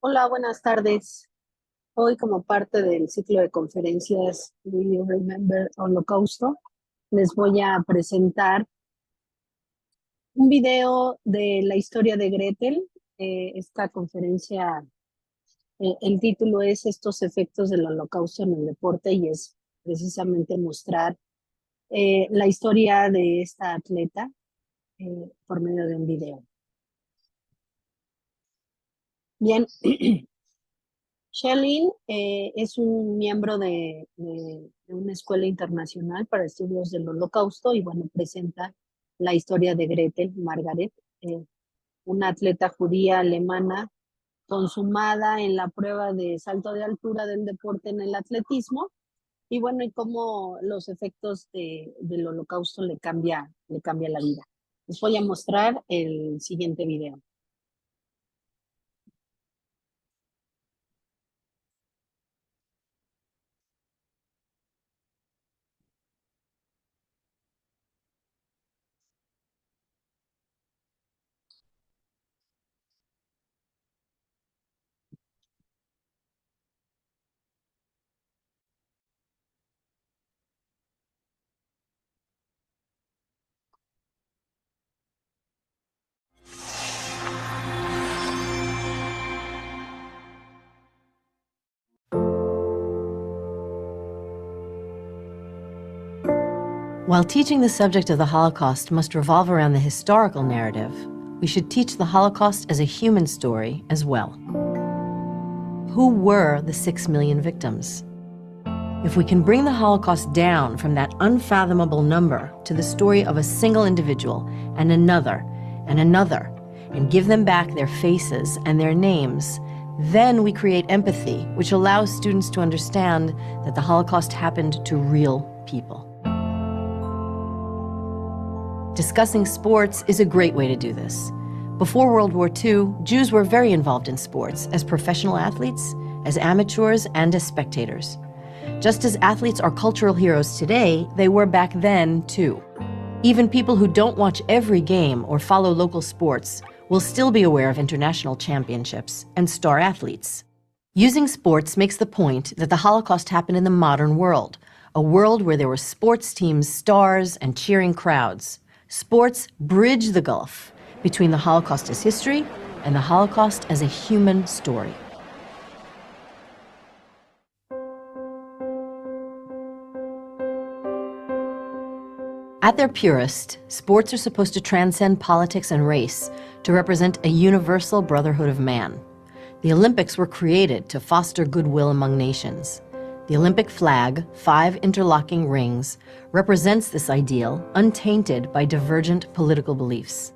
Hola, buenas tardes. Hoy, como parte del ciclo de conferencias Will You Remember Holocausto, les voy a presentar un video de la historia de Gretel. Esta conferencia, el título es Estos efectos del Holocausto en el deporte y es precisamente mostrar la historia de esta atleta por medio de un video. Bien. Shelly es un miembro de una escuela internacional para estudios del Holocausto y bueno, presenta la historia de Gretel, Margaret, eh, una atleta judía alemana consumada en la prueba de salto de altura del deporte en el atletismo y bueno, y cómo los efectos del Holocausto le cambia la vida. Les voy a mostrar el siguiente video. While teaching the subject of the Holocaust must revolve around the historical narrative, we should teach the Holocaust as a human story as well. Who were the 6 million victims? If we can bring the Holocaust down from that unfathomable number to the story of a single individual and another, and give them back their faces and their names, then we create empathy, which allows students to understand that the Holocaust happened to real people. Discussing sports is a great way to do this. Before World War II, Jews were very involved in sports as professional athletes, as amateurs, and as spectators. Just as athletes are cultural heroes today, they were back then too. Even people who don't watch every game or follow local sports will still be aware of international championships and star athletes. Using sports makes the point that the Holocaust happened in the modern world, a world where there were sports teams, stars, and cheering crowds. Sports bridge the gulf between the Holocaust as history and the Holocaust as a human story. At their purest, sports are supposed to transcend politics and race to represent a universal brotherhood of man. The Olympics were created to foster goodwill among nations. The Olympic flag, 5 interlocking rings, represents this ideal, untainted by divergent political beliefs.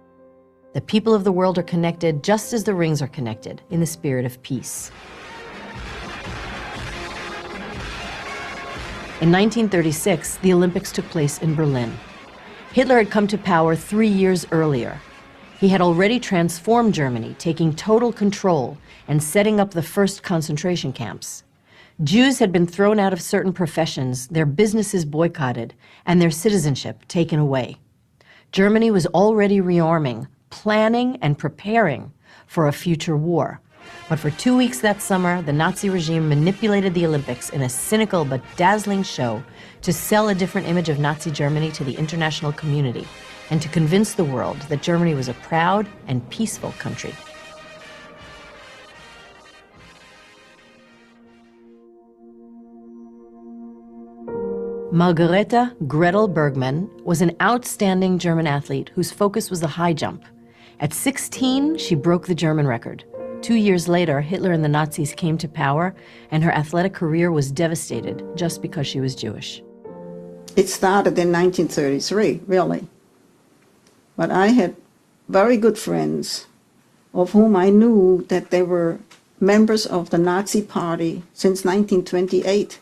The people of the world are connected just as the rings are connected, in the spirit of peace. In 1936, the Olympics took place in Berlin. Hitler had come to power 3 years earlier. He had already transformed Germany, taking total control and setting up the first concentration camps. Jews had been thrown out of certain professions, their businesses boycotted, and their citizenship taken away. Germany was already rearming, planning and preparing for a future war. But for 2 weeks that summer, the Nazi regime manipulated the Olympics in a cynical but dazzling show to sell a different image of Nazi Germany to the international community and to convince the world that Germany was a proud and peaceful country. Margareta Gretel Bergmann was an outstanding German athlete whose focus was the high jump. At 16, she broke the German record. 2 years later, Hitler and the Nazis came to power, and her athletic career was devastated just because she was Jewish. It started in 1933, really. But I had very good friends of whom I knew that they were members of the Nazi Party since 1928.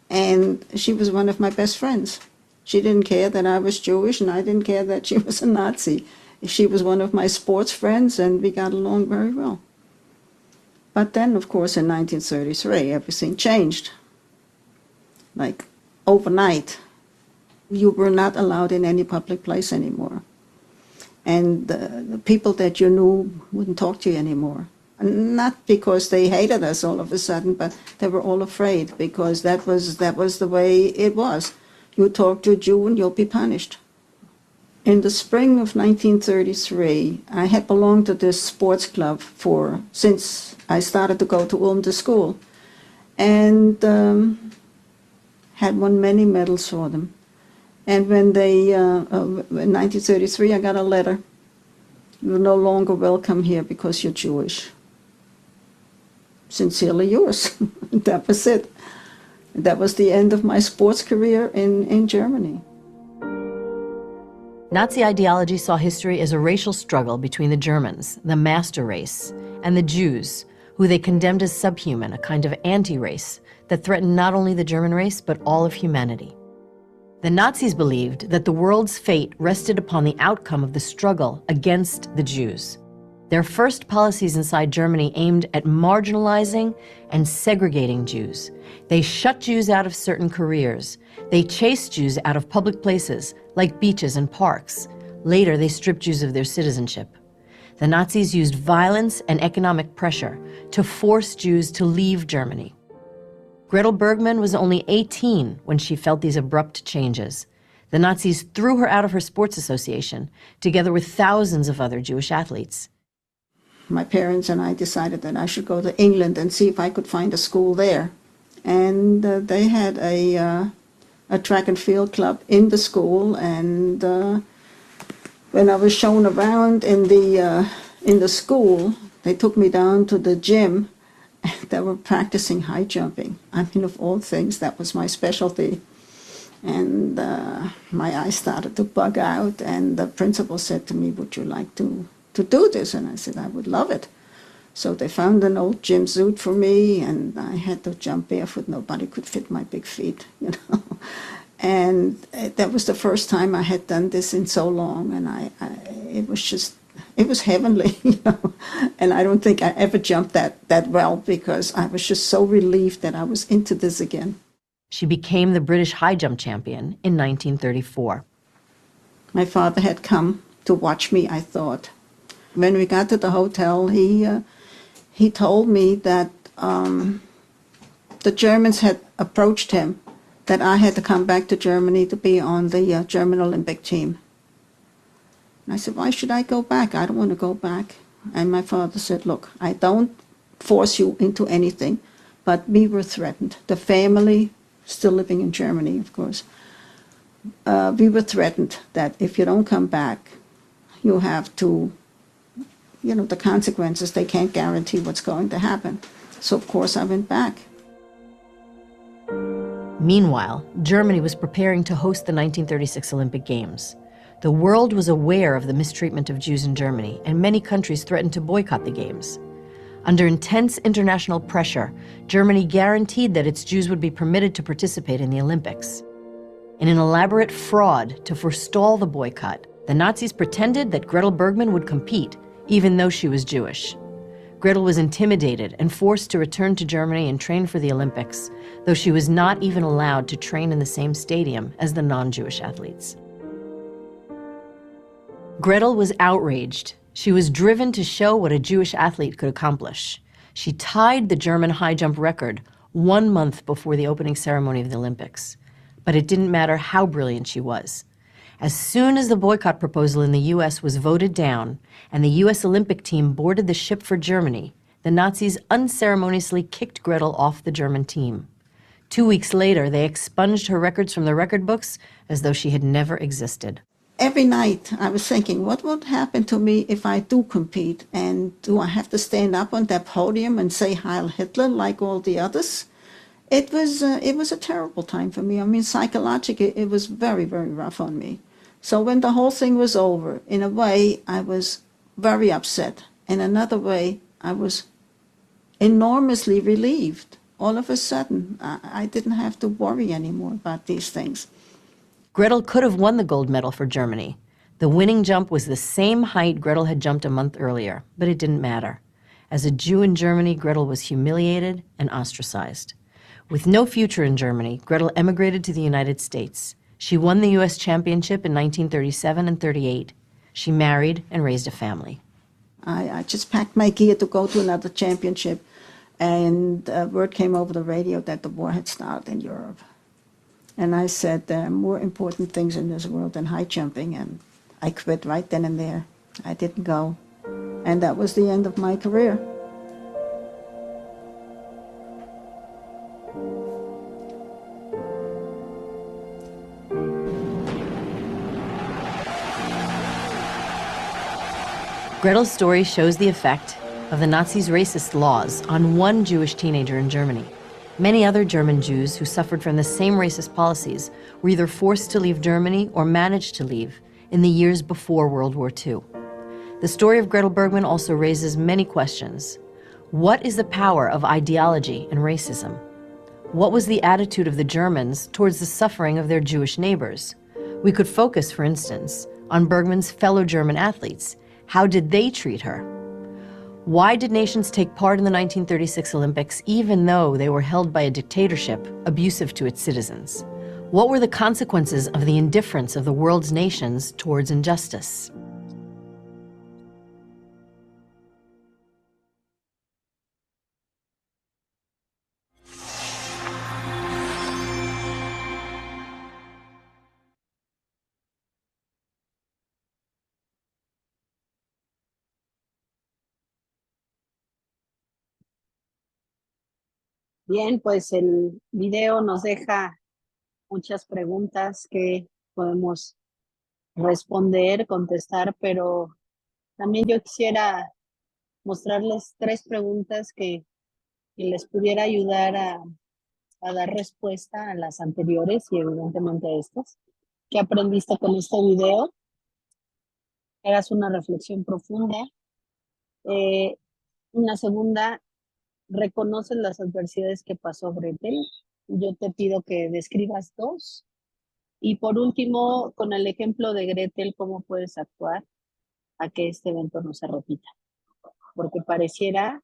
And she was one of my best friends. She didn't care that I was Jewish, and I didn't care that she was a Nazi. She was one of my sports friends, and we got along very well. But then, of course, in 1933, everything changed. Like, overnight, you were not allowed in any public place anymore. And the people that you knew wouldn't talk to you anymore. Not because they hated us all of a sudden, but they were all afraid because that was the way it was. You talk to a Jew and you'll be punished. In the spring of 1933, I had belonged to this sports club since I started to go to Ulm to school, and had won many medals for them. And when in 1933, I got a letter. You're no longer welcome here because you're Jewish. Sincerely yours. That was it. That was the end of my sports career in Germany. Nazi ideology saw history as a racial struggle between the Germans, the master race, and the Jews, who they condemned as subhuman, a kind of anti-race that threatened not only the German race, but all of humanity. The Nazis believed that the world's fate rested upon the outcome of the struggle against the Jews. Their first policies inside Germany aimed at marginalizing and segregating Jews. They shut Jews out of certain careers. They chased Jews out of public places, like beaches and parks. Later, they stripped Jews of their citizenship. The Nazis used violence and economic pressure to force Jews to leave Germany. Gretel Bergmann was only 18 when she felt these abrupt changes. The Nazis threw her out of her sports association, together with thousands of other Jewish athletes. My parents and I decided that I should go to England and see if I could find a school there. And they had a track and field club in the school, and when I was shown around in the school, they took me down to the gym, and they were practicing high jumping. I mean, of all things, that was my specialty. And my eyes started to bug out, and the principal said to me, "Would you like to do this?" And I said, "I would love it." So they found an old gym suit for me, and I had to jump barefoot. Nobody could fit my big feet, you know. And that was the first time I had done this in so long, and it was heavenly, you know. And I don't think I ever jumped that well because I was just so relieved that I was into this again. She became the British high jump champion in 1934. My father had come to watch me, I thought. When we got to the hotel, he told me that the Germans had approached him, that I had to come back to Germany to be on the German Olympic team. And I said, "Why should I go back? I don't want to go back." And my father said, "Look, I don't force you into anything, but we were threatened. The family, still living in Germany, of course, we were threatened that if you don't come back, you have to, you know, the consequences, they can't guarantee what's going to happen." So, of course, I went back. Meanwhile, Germany was preparing to host the 1936 Olympic Games. The world was aware of the mistreatment of Jews in Germany, and many countries threatened to boycott the Games. Under intense international pressure, Germany guaranteed that its Jews would be permitted to participate in the Olympics. In an elaborate fraud to forestall the boycott, the Nazis pretended that Gretel Bergmann would compete, even though she was Jewish. Gretel was intimidated and forced to return to Germany and train for the Olympics, though she was not even allowed to train in the same stadium as the non-Jewish athletes. Gretel was outraged. She was driven to show what a Jewish athlete could accomplish. She tied the German high jump record 1 month before the opening ceremony of the Olympics. But it didn't matter how brilliant she was. As soon as the boycott proposal in the U.S. was voted down and the U.S. Olympic team boarded the ship for Germany, the Nazis unceremoniously kicked Gretel off the German team. 2 weeks later, they expunged her records from the record books as though she had never existed. Every night I was thinking, what would happen to me if I do compete? And do I have to stand up on that podium and say Heil Hitler like all the others? It was a terrible time for me. I mean, psychologically, it was very, very rough on me. So when the whole thing was over, in a way, I was very upset. In another way, I was enormously relieved. All of a sudden, I didn't have to worry anymore about these things. Gretel could have won the gold medal for Germany. The winning jump was the same height Gretel had jumped a month earlier, but it didn't matter. As a Jew in Germany, Gretel was humiliated and ostracized. With no future in Germany, Gretel emigrated to the United States. She won the U.S. championship in 1937 and 38. She married and raised a family. I just packed my gear to go to another championship, and word came over the radio that the war had started in Europe. And I said, there are more important things in this world than high jumping, and I quit right then and there. I didn't go. And that was the end of my career. Gretel's story shows the effect of the Nazis' racist laws on one Jewish teenager in Germany. Many other German Jews who suffered from the same racist policies were either forced to leave Germany or managed to leave in the years before World War II. The story of Gretel Bergman also raises many questions. What is the power of ideology and racism? What was the attitude of the Germans towards the suffering of their Jewish neighbors? We could focus, for instance, on Bergman's fellow German athletes. How did they treat her? Why did nations take part in the 1936 Olympics even though they were held by a dictatorship abusive to its citizens? What were the consequences of the indifference of the world's nations towards injustice? Bien, pues el video nos deja muchas preguntas que podemos responder, contestar, pero también yo quisiera mostrarles 3 preguntas que les pudiera ayudar a dar respuesta a las anteriores y evidentemente a estas. ¿Qué aprendiste con este video? Hagas una reflexión profunda. Una segunda, ¿reconoces las adversidades que pasó Gretel? Yo te pido que describas 2. Y por último, con el ejemplo de Gretel, ¿cómo puedes actuar a que este evento no se repita? Porque pareciera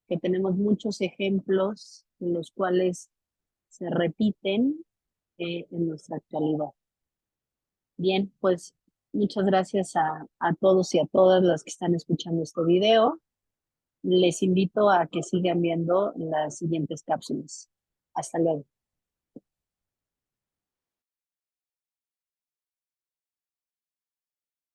que tenemos muchos ejemplos en los cuales se repiten en nuestra actualidad. Bien, pues muchas gracias a todos y a todas las que están escuchando este video. Les invito a que sigan viendo las siguientes cápsulas. Hasta luego.